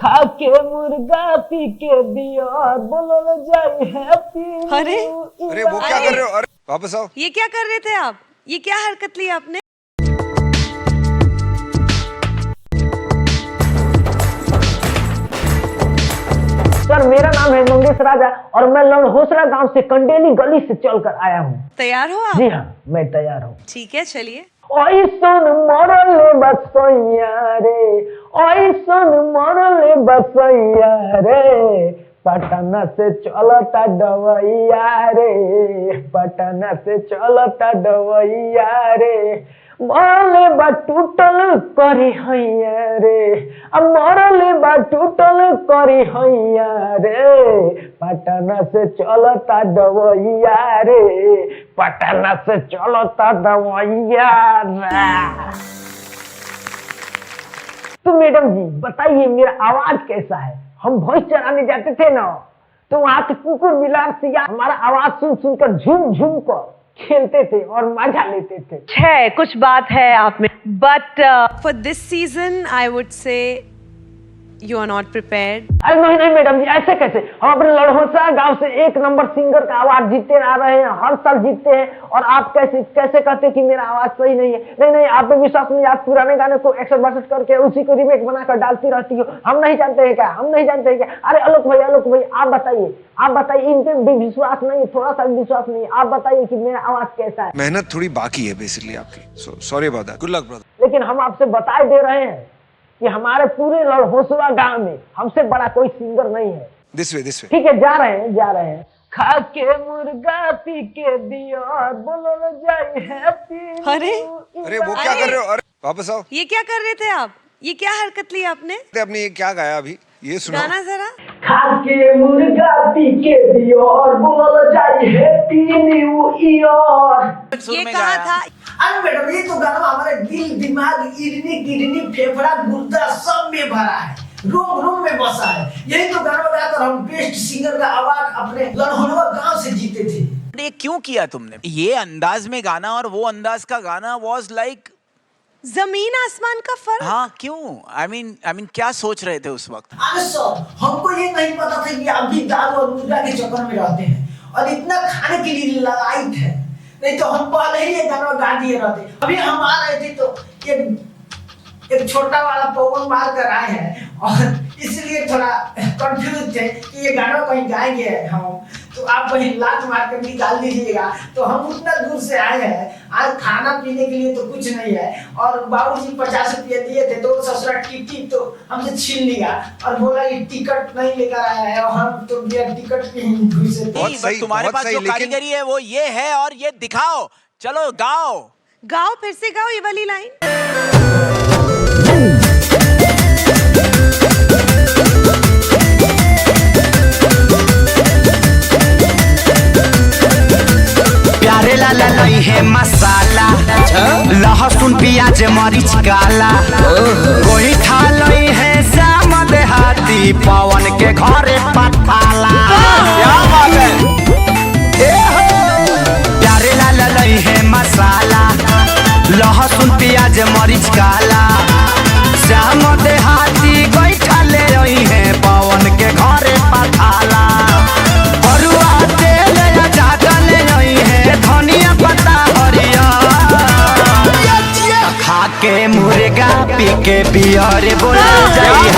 खा के मुर्गा पी के बियर बोलो जाए हैप्पी। अरे अरे वो क्या कर रहे हो? अरे वापस आओ। ये क्या कर रहे थे आप? ये क्या हरकत ली आपने? सर मेरा नाम है मंगेश राजा और मैं लड़होसरा गांव से कंडेली गली से चलकर आया हूँ। तैयार हो आप? जी हाँ मैं तैयार हूँ। ठीक है चलिए। ऐसन मरले बसैया रे, ऐसन मरले बसैया रे, पटना से चलता डवैया रे, पटना से चलता डवैया रे, मरले बा टूटल करी हैया रे, अब मरले बा टूटल करी हैया रे, पटना से चलता डवैया रे, पटना से चलता डवैया रे। तो मैडम जी बताइए मेरा आवाज कैसा है? हम भैंस चराने जाते थे ना तो वहाँ के कुकुर बिलार सिया हमारा आवाज सुन सुनकर झूम झूम कर खेलते थे और मजा लेते थे। है कुछ बात है आप में, but for this season I would say you are not prepared. अरे नहीं नहीं मैडम जी ऐसे कैसे? हम अपने लड़होसा गांव से 1 नंबर सिंगर का अवार्ड जीतते आ रहे हैं, हर साल जीतते हैं और आप कैसे कैसे कहते हैं कि मेरा आवाज सही नहीं है? नहीं नहीं आप पे विश्वास नहीं, आप पुराने गाने को 162 करके उसी को रिमेक बनाकर डालती रहती हो। हम नहीं जानते हैं क्या? हम नहीं जानते हैं क्या? अरे आलोक भाई आप बताइए इन पे भी विश्वास नहीं, थोड़ा सा विश्वास नहीं, आप बताइए कि मेरा आवाज कैसा है? मेहनत थोड़ी बाकी है बेसिकली आपकी। Sorry about that. Good luck brother. लेकिन हम आपसे बताए दे रहे हैं कि हमारे पूरे लड़होसरा गांव में हमसे बड़ा कोई सिंगर नहीं है। This way. ठीक है जा रहे हैं। खा के मुर्गा पी के बियर बोलो जाए हैप्पी। अरे वो क्या कर रहे हो? अरे वापस आओ। ये क्या कर रहे थे आप? ये क्या हरकत ली आपने? आपने ये क्या गाया अभी? ये सुनो गाना जरा। खा के मुर्गा पी के बियर बोलो जाए हैप्पी न्यू ईयर। ये कहा था? अरे मैडम ये तो गाना हमारे दिल दिमाग किडनी फेफड़ा गुर्दा सब में भरा है, रोम में बसा है। यही तो गाना गाकर हम बेस्ट सिंगर का अवार्ड अपने लड़होनवा गांव से जीते थे। ये क्यों किया तुमने? ये अंदाज में गाना और वो अंदाज का गाना वाज लाइक जमीन आसमान का फर्क। हाँ क्यों? आई मीन क्या सोच रहे थे उस वक्त? अरे सर हमको ये नहीं पता था कि आप भी दारू और मुर्गा के चक्कर में रहते हैं और इतना खाने के लिए ललायत है, नहीं तो हम पहले ही ये गाना गा दिए रहते। अभी हम आ रहे थे तो एक छोटा वाला पवन मार कर आए हैं और इसलिए थोड़ा कंफ्यूज थे कि ये गाना कहीं गाएंगे हम, तो आप कहीं लात मार कर निकाल दीजिएगा। तो हम उतना दूर से आए हैं, आज खाना पीने के लिए तो कुछ नहीं है और बाबूजी 50 रुपये दिए थे तो ससुरा टिकट तो हमसे छीन लिया और बोला ये टिकट नहीं लेकर आया है और हम तो टिकट की घुसे थे। बहुत सही, तुम्हारे बहुत पास सही, जो लेकिन- कारीगरी है वो ये है और ये दिखाओ। चलो गाओ फिर से गाओ ये वाली लाइन। प्यारे लाला लई है मसाला, लहसुन प्याज मरीच काला, कोई खा लई है श्याम देहाती पवन के घरे पठाला। क्या बात है? प्यारे लाला लई है मसाला, लहसुन प्याज मरीच काला, श्याम देहाती कोई खा ले रही है पवन के घरे पठाला। धनिया पत्ता हरिया खा के मुर्गा पी के बियर बोल जाई